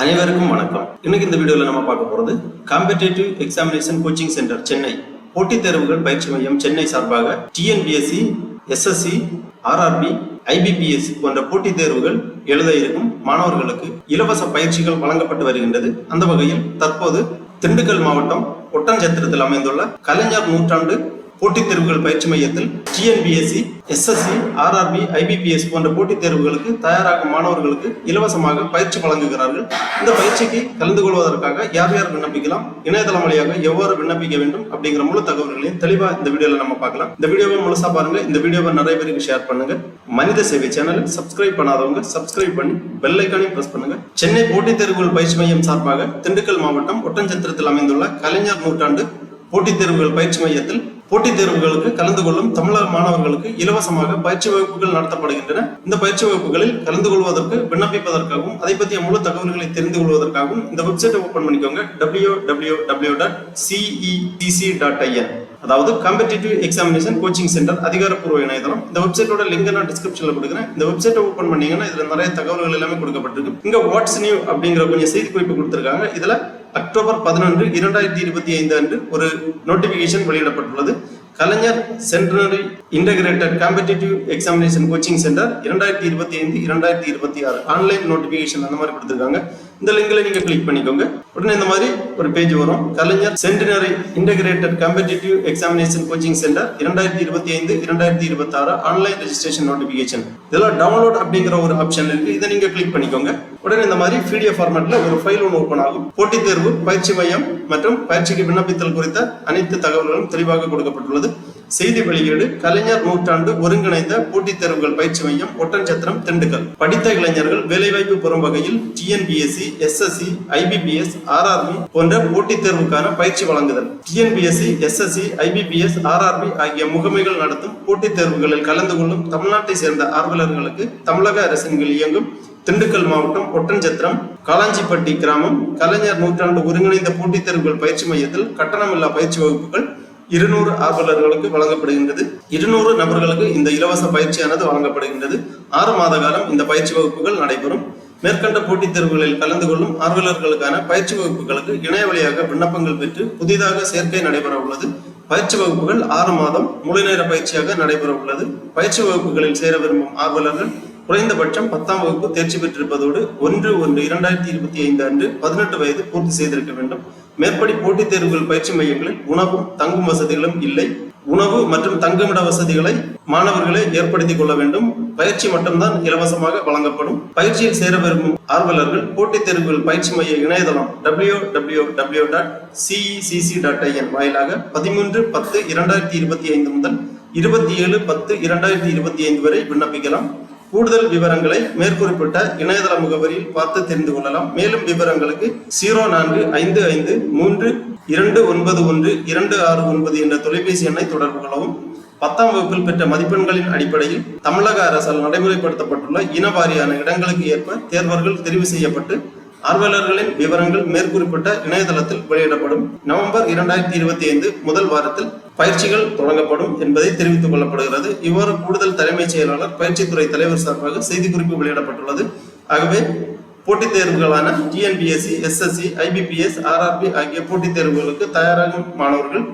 அனைவருக்கும் வணக்கம். இன்னைக்கு இந்த வீடியோல நம்ம பார்க்க போறது competitive examination coaching centre Chennai போட்டித் தேர்வுகள் பயிற்சி மையம் சென்னை சார்பாக டிஎன்பிஎஸ்சி, எஸ்எஸ்சி, ஆர்ஆர்பி, ஐபிபிஎஸ் போன்ற போட்டித் தேர்வுகள் எழுத இருக்கும் மாணவர்களுக்கு இலவச பயிற்சிகள் வழங்கப்பட்டு வருகின்றது. அந்த வகையில் தற்போது திண்டுக்கல் மாவட்டம் ஒட்டன்சத்திரத்தில் அமைந்துள்ள கலைஞர் நூற்றாண்டு போட்டித் தேர்வுகள் பயிற்சி மையத்தில் டிஎன்பிஎஸ்சி, எஸ்எஸ்சி, ஆர்ஆர்பி, ஐபிபிஎஸ் போன்ற போட்டித் தேர்வுகளுக்கு தயாராகும் மாணவர்களுக்கு இலவசமாக பயிற்சி வழங்குகிறார்கள். இந்த பயிற்சிக்கு கலந்து கொள்வதற்காக யார் யார் விண்ணப்பிக்கலாம், இணையதளம் வழியாக எவ்வாறு விண்ணப்பிக்க வேண்டும் அப்படிங்கிற முழு தகவல்களையும் தெளிவா இந்த வீடியோல நம்ம பார்க்கலாம். இந்த வீடியோவை முழுசா பாருங்க. இந்த வீடியோவை நிறைய பேருக்கு ஷேர் பண்ணுங்க. மனித சேவை சேனலை சப்ஸ்கிரைப் பண்ணாதவங்க சப்ஸ்கிரைப் பண்ணி பெல் ஐக்கானையும் பிரஸ் பண்ணுங்க. சென்னை போட்டித் தேர்வுகள் பயிற்சி மையம் சார்பாக திண்டுக்கல் மாவட்டம் ஒட்டன்சத்திரத்தில் அமைந்துள்ள கலைஞர் நூற்றாண்டு போட்டித் தேர்வுகள் பயிற்சி மையத்தில் போட்டித் தேர்வுகளுக்கு கலந்து கொள்ளும் தமிழக மாணவர்களுக்கு இலவசமாக பயிற்சி வகுப்புகள் நடத்தப்படுகின்றன. இந்த பயிற்சி வகுப்புகளில் கலந்து கொள்வதற்கு விண்ணப்பிப்பதற்காகவும் அதை பற்றிய முழு தகவல்களை தெரிந்து கொள்வதற்காகவும் இந்த வெப்சைட்டை ஓபன் பண்ணிக்கோங்க. www.cecc.in, அதாவது காம்படிட்டிவ் எக்ஸாமினேஷன் கோச்சிங் சென்டர் அதிகாரப்பூர்வ இணையதளம். இந்த வெப்சைட்டோட லிங்க் நான் டிஸ்கிரிப்ஷன்ல கொடுக்குறேன். இந்த வெப்சைட்டை ஓபன் பண்ணீங்கன்னா இதுல நிறைய தகவல்கள் எல்லாமே கொடுக்கப்பட்டிருக்கு. இங்க வாட்ஸ் நியூ அப்படிங்கிற கொஞ்சம் செய்தி குறிப்பு கொடுத்திருக்காங்க. இதுல அக்டோபர் 11, 2025 அன்று ஒரு நோட்டிபிகேஷன் வெளியிடப்பட்டுள்ளது. Kalaignar centenary integrated competitive examination coaching centre 2025-2026 online notification அந்த மாதிரி கொடுத்திருக்காங்க. இந்த லிங்க்ல நீங்க கிளிக் பண்ணிக்கோங்க. உடனே இந்த மாதிரி ஒரு பேஜ் வரும். Kalaignar centenary integrated competitive examination coaching centre 2025-2026 online registration notification. இதெல்லாம் டவுன்லோட் அப்படிங்கிற ஒரு ஆப்ஷன் இருக்கு. இதை நீங்க கிளிக் பண்ணிக்கோங்க. உடனே இந்த மாதிரி பிடிஎஃப் ஃபார்மேட்ல ஒரு ஃபைல் ஒன்று ஓபன் ஆகும். போட்டித் தேர்வு பயிற்சி மையம் மற்றும் பயிற்சிக்கு விண்ணப்பித்தல் குறித்த அனைத்து தகவல்களும் தெளிவாக கொடுக்கப்பட்டுள்ளது. செய்தி வெளியீடு: கலைஞர் நூற்றாண்டு ஒருங்கிணைந்த போட்டித் தேர்வுகள் பயிற்சி மையம், ஒட்டன்சத்திரம், திண்டுக்கல். படித்த இளைஞர்கள் வேலைவாய்ப்பு பெறும் வகையில் டிஎன்பிஎஸ்சி, எஸ்எஸ்சி, ஐபிபிஎஸ், ஆர்ஆர்பி போன்ற போட்டித் தேர்வுக்கான பயிற்சி வழங்குதல். டிஎன்பிஎஸ்சி, எஸ்எஸ்சி, ஐபிபிஎஸ், ஆர்ஆர்பி ஆகிய முகமைகள் நடத்தும் போட்டித் தேர்வுகளில் கலந்து கொள்ளும் தமிழ்நாட்டை சேர்ந்த ஆர்வலர்களுக்கு தமிழக அரசின் கீழ் இயங்கும் திண்டுக்கல் மாவட்டம் ஒட்டன்சத்திரம் காலாஞ்சிப்பட்டி கிராமம் கலைஞர் நூற்றாண்டு ஒருங்கிணைந்த போட்டித் தேர்வுகள் பயிற்சி மையத்தில் கட்டணமில்லா பயிற்சி வகுப்புகள் 200 ஆர்வலர்களுக்கு வழங்கப்படுகின்றது. 200 நபர்களுக்கு இந்த இலவச பயிற்சியானது வழங்கப்படுகின்றது. 6 மாத காலம் இந்த பயிற்சி வகுப்புகள் நடைபெறும். மேற்கண்ட போட்டித் தேர்வுகளில் கலந்து கொள்ளும் ஆர்வலர்களுக்கான பயிற்சி வகுப்புகளுக்கு இணைய வழியாக விண்ணப்பங்கள் பெற்று புதிதாக சேர்க்கை நடைபெற உள்ளது. பயிற்சி வகுப்புகள் 6 மாதம் முழு நேர பயிற்சியாக நடைபெற உள்ளது. பயிற்சி வகுப்புகளில் சேர விரும்பும் ஆர்வலர்கள் குறைந்தபட்சம் 10ஆம் வகுப்பு தேர்ச்சி பெற்றிருப்பதோடு 1/1/2025 அன்று 18 வயது பூர்த்தி செய்திருக்க வேண்டும். மேற்படி போட்டித் தேர்வுகள் பயிற்சி மையங்களில் உணவும் தங்கும் வசதிகளும் இல்லை. உணவு மற்றும் தங்குமிட வசதிகளை மாணவர்களே ஏற்படுத்திக் கொள்ள வேண்டும். பயிற்சி மட்டும்தான் இலவசமாக வழங்கப்படும். பயிற்சியில் சேர விரும்பும் ஆர்வலர்கள் போட்டித் தேர்வுகள் பயிற்சி மைய இணையதளம் www.cecc.in வாயிலாக 13/10/2025 முதல் 27/10/2025 வரை விண்ணப்பிக்கலாம். கூடுதல் விவரங்களை மேற்குறிப்பிட்ட இணையதள முகவரியில் பார்த்து தெரிந்து கொள்ளலாம். மேலும் விவரங்களுக்கு 0453-291-269 என்ற தொலைபேசி எண்ணை தொடர்பு கொள்ளவும். 10ஆம் வகுப்பில் பெற்ற மதிப்பெண்களின் அடிப்படையில் தமிழக அரசால் நடைமுறைப்படுத்தப்பட்டுள்ள இனவாரியான இடங்களுக்கு ஏற்ப தேர்வர்கள் தெரிவு செய்யப்பட்டு ஆர்வலர்களின் விவரங்கள் மேற்குறிப்பிட்ட இணையதளத்தில் வெளியிடப்படும். நவம்பர் 2025 முதல் வாரத்தில் பயிற்சிகள் தொடங்கப்படும் என்பதை தெரிவித்துக் கொள்ளப்படுகிறது. இவ்வாறு கூடுதல் தலைமைச் செயலாளர் பயிற்சித்துறை தலைவர் சார்பாக செய்திக்குறிப்பு வெளியிடப்பட்டுள்ளது. ஆகவே போட்டித் தேர்வுகளான டிஎன்பிஎஸ்சி, எஸ்எஸ்சி, ஐபிபிஎஸ், ஆர்ஆர்பி ஆகிய போட்டித் தேர்வுகளுக்கு தயாராகும் மாணவர்கள்,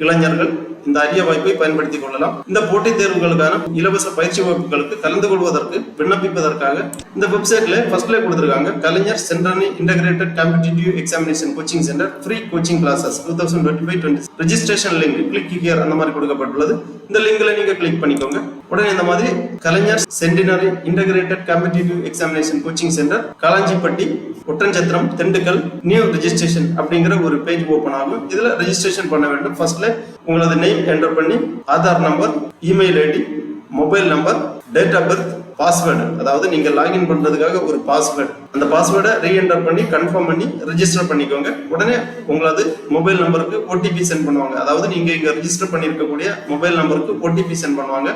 இளைஞர்கள் இந்த அரிய வாய்ப்பை பயன்படுத்திக் கொள்ளலாம். இந்த போட்டித் தேர்வுகளுக்கான இலவச பயிற்சி வகுப்புகளுக்கு கலந்து கொள்வதற்கு விண்ணப்பிப்பதற்காக இந்த வெப்சைட்ல ஃபர்ஸ்ட்ல கொடுத்திருக்காங்க. Kalaignar centenary integrated competitive examination coaching centre free coaching classes 2025-20 registration link click here அந்த மாதிரி கொடுக்கப்பட்டுள்ளது. இந்த லிங்க்ல நீங்க கிளிக் பண்ணிக்கோங்க. உடனே இந்த மாதிரி Kalaignar centenary integrated competitive examination coaching centre Kalanjipatti, Oddanchatram, Dindigul new registration அப்படிங்கிற ஒரு பேஜ் ஓபன் ஆகும். இதுல ரெஜிஸ்ட்ரேஷன் பண்ண வேண்டும். ஃபர்ஸ்ட்ல உங்களது நேம் என்டர் பண்ணி Aadhaar number, email ID, mobile number, date of birth, password, அதாவது நீங்க லாகின் பண்றதுக்காக ஒரு பாஸ்வேர்டு, அந்த பாஸ்வேர்டை ரீஎன்டர் பண்ணி கன்ஃபார்ம் பண்ணி ரெஜிஸ்டர் பண்ணிக்கோங்க. உடனே உங்களது மொபைல் நம்பருக்கு ஓடிபி சென்ட் பண்ணுவாங்க. அதாவது நீங்க இங்க ரெஜிஸ்டர் பண்ணிருக்கக்கூடிய மொபைல் நம்பருக்கு ஓடிபி சென்ட் பண்ணுவாங்க.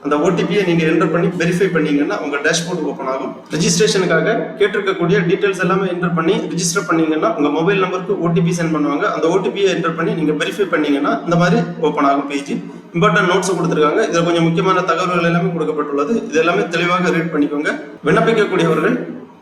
அந்த ஓடிபியை நீங்க என்டர் பண்ணி வெரிஃபை பண்ணீங்கன்னா உங்க டேஷ்போர்ட் ஓபன் ஆகும். ரெஜிஸ்ட்ரேஷனுக்காக கேட்டிருக்கக்கூடிய டீடைல்ஸ் எல்லாமே என்டர் பண்ணி ரெஜிஸ்டர் பண்ணீங்கன்னா உங்க மொபைல் நம்பருக்கு ஓடிபி சென்ட் பண்ணுவாங்க. அந்த ஓடிபியை என்டர் பண்ணி நீங்க வெரிஃபை பண்ணீங்கன்னா இந்த மாதிரி ஓபன் ஆகும் பேஜ். இம்பார்ட்டன்ட் நோட்ஸ் கொடுத்திருக்காங்க. இதுல கொஞ்சம் முக்கியமான தகவல்கள் எல்லாமே கொடுக்கப்பட்டுள்ளது. இது எல்லாமே தெளிவாக ரீட் பண்ணிக்கோங்க. விண்ணப்பிக்கக்கூடியவர்கள்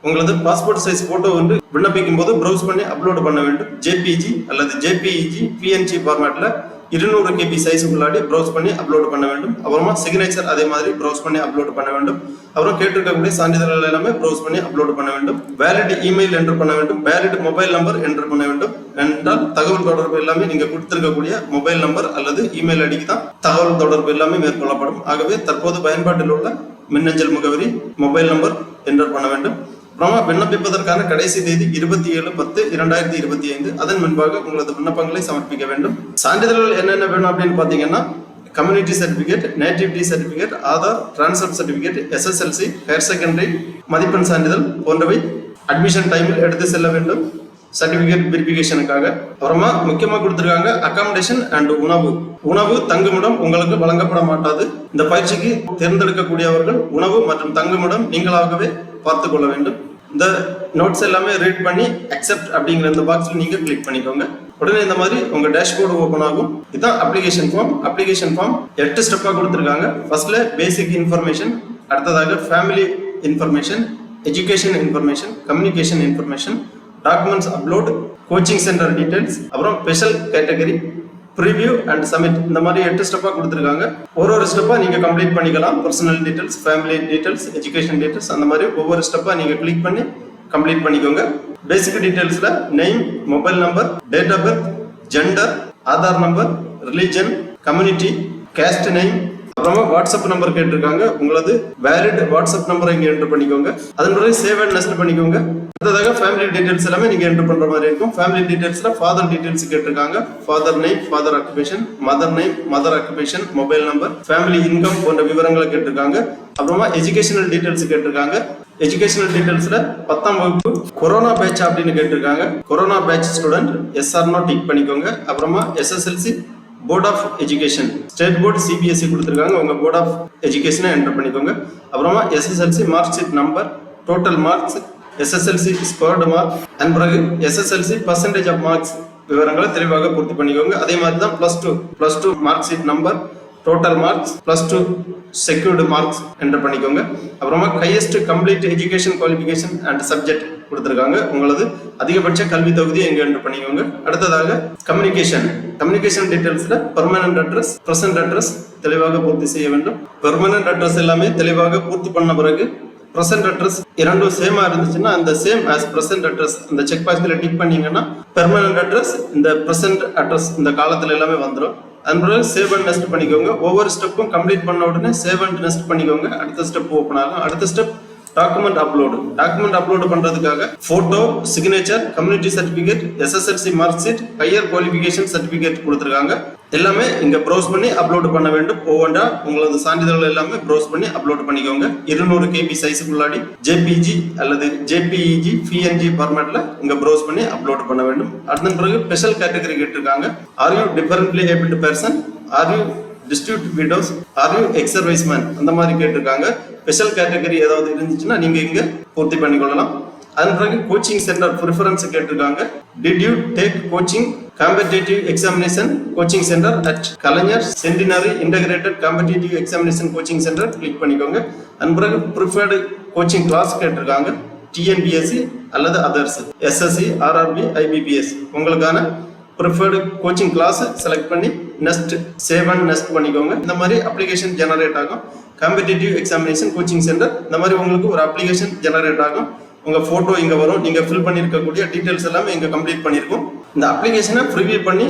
உங்களது பாஸ்போர்ட் சைஸ் போட்டோ வந்து விண்ணப்பிக்கும் போது ப்ரௌஸ் பண்ணி அப்லோட் பண்ண வேண்டும். ஜேபிஜி அல்லது ஜேபிஇஜி பிஎன்ஜி ஃபார்மேட்ல 200 KB சைஸுக்குள்ளாடி ப்ரௌஸ் பண்ணி அப்லோட் பண்ண வேண்டும். அப்புறமா சிக்னேச்சர் அதே மாதிரி ப்ரௌஸ் பண்ணி அப்லோட் பண்ண வேண்டும். அப்புறம் கேட்டிருக்கக்கூடிய சான்றிதழ்கள் எல்லாமே ப்ரௌஸ் பண்ணி அப்லோட் பண்ண வேண்டும். வேலிட் இமெயில் என்டர் பண்ண வேண்டும். வேலிட் மொபைல் நம்பர் என்டர் பண்ண வேண்டும். என்றால் தகவல் தொடர்பு எல்லாமே நீங்க கொடுத்திருக்கக்கூடிய மொபைல் நம்பர் அல்லது இமெயில் ஐடிக்கு தான் தகவல் தொடர்பு எல்லாமே மேற்கொள்ளப்படும். ஆகவே தற்போது பயன்பாட்டில் உள்ள மின்னஞ்சல் முகவரி மொபைல் நம்பர் என்டர் பண்ண வேண்டும். அப்புறமா விண்ணப்பிப்பதற்கான கடைசி தேதி 27/10/2025. அதன் முன்பாக உங்களது விண்ணப்பங்களை சமர்ப்பிக்க வேண்டும். சான்றிதழ்கள் என்னென்ன வேணும் அப்படின்னு பாத்தீங்கன்னா community certificate, nativity certificate, Aadhaar, transfer certificate, SSLC, higher secondary மதிப்பெண் சான்றிதழ் போன்றவை அட்மிஷன் டைமில் எடுத்து செல்ல வேண்டும் சர்டிபிகேட் வெரிஃபிகேஷனுக்காக. அப்புறமா முக்கியமா கொடுத்திருக்காங்க அகாமடேஷன் அண்ட் உணவு தங்குமிடம் உங்களுக்கு வழங்கப்பட மாட்டாது. இந்த பயிற்சிக்கு தேர்ந்தெடுக்கக்கூடியவர்கள் உணவு மற்றும் தங்குமிடம் நீங்களாகவே பார்த்துக் கொள்ள வேண்டும். இந்த நோட்ஸ் எல்லாமே ரீட் பண்ணி அக்செப்ட் அப்படிங்கிற இந்த பாக்ஸ்ல நீங்க கிளிக் பண்ணிக்கோங்க. உடனே இந்த மாதிரி உங்க டேஷ்போர்டு ஓபன் ஆகும். இதுதான் அப்ளிகேஷன் ஃபார்ம். அப்ளிகேஷன் ஃபார்ம் 8 ஸ்டெப்பா கொடுத்திருக்காங்க. ஃபர்ஸ்ட்ல பேசிக் இன்ஃபர்மேஷன், அடுத்ததாக family information, education information, communication information, documents upload, coaching centre details, அப்புறம் special category, preview and submit. இந்த மாதிரி 8 ஸ்டெப்பா கொடுத்திருக்காங்க. ஒரு ஸ்டெப்பா நீங்க கம்ப்ளீட் பண்ணிக்கலாம். Personal details, family details, education details, அந்த மாதிரி ஒவ்வொரு ஸ்டெப்பா நீங்க கிளிக் பண்ணி கம்ப்ளீட் பண்ணிக்கோங்க. பேசிக் டீடைல்ஸ்ல name, mobile number, date of birth, gender, Aadhaar number, religion, community, caste name, அப்புறமா வாட்ஸ்அப் நம்பர் கேட்டிருக்காங்க. உங்களது வேலிட் வாட்ஸ்அப் நம்பரை இங்க என்டர் பண்ணிக்கோங்க. அதன் பிறகு சேவ் அண்ட் நெஸ்ட் பண்ணிக்கோங்க. அடுத்ததாக ஃபேமிலி டீடைல்ஸ் எல்லாமே நீங்க என்டர் பண்ற மாதிரி இருக்கும். ஃபேமிலி டீடைல்ஸ்ல ஃபாதர் டீடைல்ஸ் கேட்டிருக்காங்க. Father name, father occupation, mother name, mother occupation, mobile number, family income போன்ற விவரங்களை கேட்டிருக்காங்க. அப்புறமா எஜுகேஷனல் டீடைல்ஸ் கேட்டிருக்காங்க. எஜுகேஷனல் டீடைல்ஸ்ல 10ஆம் வகுப்பு கொரோனா பேட்ச் அப்படின்னு கேட்டிருக்காங்க. Corona batch student yes or no tick பண்ணிக்கோங்க. அப்புறமா SSLC board of education, state board CBSE கொடுத்திருக்காங்க. உங்க போர்ட் ஆஃப் எஜுகேஷனை என்டர் பண்ணிக்கோங்க. அப்புறமா SSLC mark sheet number, total marks, SSLC scored mark, and பிறகு SSLC பர்சன்டேஜ் ஆஃப் மார்க்ஸ் விவரங்களை தெளிவாக பூர்த்தி பண்ணிக்கோங்க. அதே மாதிரி தான் plus two mark sheet number, total marks, +2 secured marks enter பண்ணிக்கோங்க. அப்புறமா highest complete education qualification and subject கொடுத்திருக்காங்க. உங்களது அதிகபட்ச கல்வி தொகுதியை எங்க என்டர் பண்ணிக்கோங்க. அடுத்ததாக கம்யூனிகேஷன் டீடைல்ஸ்ல பெர்மனன்ட் அட்ரஸ், பிரசன்ட் அட்ரஸ் தெளிவாக பூர்த்தி செய்ய வேண்டும். பெர்மனன்ட் அட்ரஸ் எல்லாமே தெளிவாக பூர்த்தி பண்ண பிறகு பிரசன்ட் அட்ரஸ் இரண்டும் சேமா இருந்துச்சுன்னா அந்த சேம் ஆஸ் பிரசன்ட் அட்ரஸ் அந்த செக் பாக்ஸ்ல டிக் பண்ணீங்கன்னா பெர்மனன்ட் அட்ரஸ் இந்த பிரசன்ட் அட்ரஸ் இந்த காலத்துல எல்லாமே வந்துடும். அதனால சேவ் அண்ட் நெஸ்ட் பண்ணிக்கோங்க. ஒவ்வொரு ஸ்டெப்பும் கம்ப்ளீட் பண்ண உடனே சேவ் அண்ட் நெஸ்ட் பண்ணிக்கோங்க. அடுத்த ஸ்டெப் ஓப்பன் ஆகும். அடுத்த ஸ்டெப் டாக்குமெண்ட் அப்லோடு பண்றதுக்காக photo, signature, community certificate, SSLC mark sheet, higher qualification certificate கொடுத்திருக்காங்க. எல்லாமே இங்க ப்ரௌஸ் பண்ணி அப்லோட் பண்ண வேண்டும். ஒவ்வொன்றா உங்களது சான்றிதழ்கள் எல்லாமே ப்ரௌஸ் பண்ணி அப்லோட் பண்ணிக்கோங்க. 200 KB சைஸுக்குள்ளாடி JPG அல்லது JPEG PNG ஃபார்மேட்ல இங்க ப்ரௌஸ் பண்ணி அப்லோட் பண்ண வேண்டும். அதன் பிறகு ஸ்பெஷல் கேட்டகரி கேட்டிருக்காங்க. Are you differently abled person, are you distribute widows, are you ex service man, அந்த மாதிரி கேட்டிருக்காங்க. ஸ்பெஷல் கேட்டகரி ஏதாவது இருந்துச்சுன்னா நீங்க இங்க பூர்த்தி பண்ணிக்கொள்ளலாம். அதன் பிறகு கோச்சிங் சென்டர் ப்ரிஃபரன்ஸ் கேட்டிருக்காங்க. Did you take coaching competitive examination coaching centre at Kalaignar centenary integrated competitive examination coaching centre click பண்ணிக்கோங்க. அதன் பிறகு ப்ரிஃபர்டு கோச்சிங் கிளாஸ் கேட்டிருக்காங்க. TNPSC அல்லது அதர்ஸ், SSC, RRB, IBPS உங்களுக்கான ப்ரிஃபர்டு கோச்சிங் கிளாஸ் செலக்ட் பண்ணி next save and next பண்ணிக்கோங்க. இந்த மாதிரி அப்ளிகேஷன் ஜெனரேட் ஆகும். காம்படிட்டிவ் எக்ஸாமினேஷன் கோச்சிங் சென்டர் இந்த மாதிரி உங்களுக்கு ஒரு அப்ளிகேஷன் ஜெனரேட் ஆகும். உங்க போட்டோ இங்க வரும். நீங்க ஃபில் பண்ணிருக்கக்கூடிய டீடைல்ஸ் எல்லாமே இங்க கம்ப்ளீட் பண்ணிருக்கும். இந்த அப்ளிகேஷனை ப்ரிவியூ பண்ணி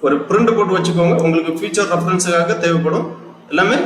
ஒரு பிரிண்ட் போட்டு வச்சுக்கோங்க. உங்களுக்கு ஃபியூச்சர் ரெஃபரன்ஸுக்காக தேவைப்படும். எல்லாமே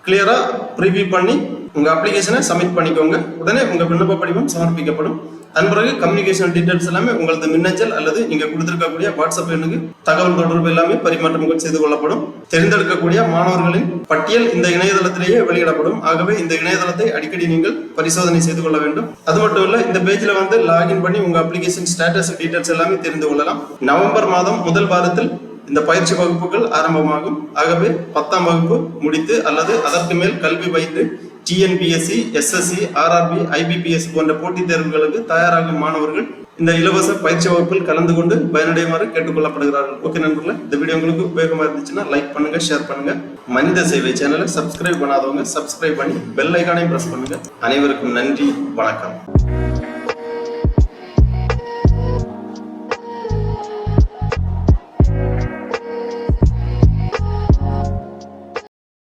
கிளியரா ப்ரிவியூ பண்ணி உங்க அப்ளிகேஷனை சப்மிட் பண்ணிக்கோங்க. உடனே உங்க விண்ணப்ப படிவம் சமர்ப்பிக்கப்படும். அதன் பிறகு கம்யூனிகேஷன் டீடைல்ஸ் எல்லாமே உங்களது மின்னஞ்சல் அல்லது நீங்க கொடுத்திருக்கக்கூடிய வாட்ஸ்அப் எண்ணுக்கு தகவல் தொடர்பு எல்லாமே பரிமாற்றம் செய்து கொள்ளப்படும். தெரிந்தெடுக்கக்கூடிய மாணவர்களின் பட்டியல் இந்த இணையதளத்திலேயே வெளியிடப்படும். ஆகவே இந்த இணையதளத்தை அடிக்கடி நீங்கள் பரிசோதனை செய்து கொள்ள வேண்டும். அது மட்டும் இல்ல, இந்த பேஜ்ல வந்து லாகின் பண்ணி உங்க அப்ளிகேஷன் ஸ்டேட்டஸ் டீடைல்ஸ் எல்லாமே தெரிந்து கொள்ளலாம். நவம்பர் மாதம் முதல் வாரத்தில் இந்த பயிற்சி வகுப்புகள் ஆரம்பமாகும். ஆகவே 10ஆம் வகுப்பு முடித்து அல்லது அதற்கு மேல் கல்வி பயின்று TNPSC, SSC, RRB, IBPS போன்ற போட்டித் தேர்வுகளுக்கு தயாராகும் மாணவர்கள் இந்த இலவச பயிற்சி வகுப்பில் கலந்து கொண்டு பயனடையுமாறு கேட்டுக்கொள்ளப்படுகிறார்கள். ஓகே நண்பர்களே, இந்த வீடியோ உங்களுக்கு உபயோகமா இருந்துச்சுன்னா லைக் பண்ணுங்க, ஷேர் பண்ணுங்க. மனித சேவை சேனலை சப்ஸ்கிரைப் பண்ணாதவங்க சப்ஸ்கிரைப் பண்ணி பெல் ஐகானையும் பிரஸ் பண்ணுங்க. அனைவருக்கும் நன்றி, வணக்கம்.